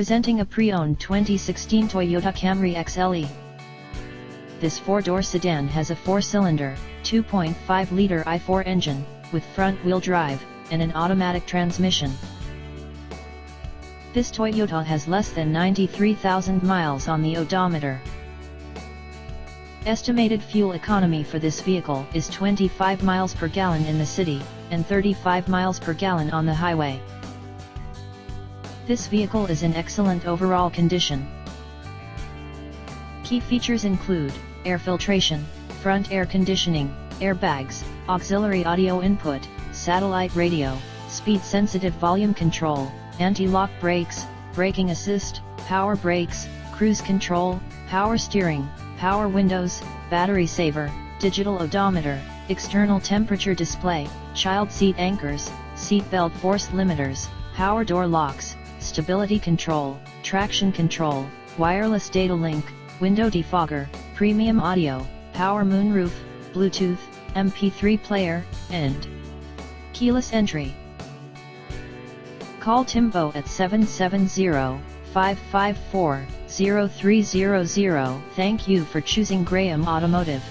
Presenting a pre-owned 2016 Toyota Camry XLE. This four-door sedan has a four-cylinder, 2.5-liter i4 engine, with front-wheel drive, and an automatic transmission. This Toyota has less than 93,000 miles on the odometer. Estimated fuel economy for this vehicle is 25 miles per gallon in the city, and 35 miles per gallon on the highway. This vehicle is in excellent overall condition. Key features include air filtration, front air conditioning, airbags, auxiliary audio input, satellite radio, speed-sensitive volume control, anti-lock brakes, braking assist, power brakes, cruise control, power steering, power windows, battery saver, digital odometer, external temperature display, child seat anchors, seat belt force limiters, power door locks, stability control, traction control, wireless data link, window defogger, premium audio, power moonroof, Bluetooth, MP3 player, and keyless entry. Call Timbo at 770-554-0300. Thank you for choosing Graham Automotive.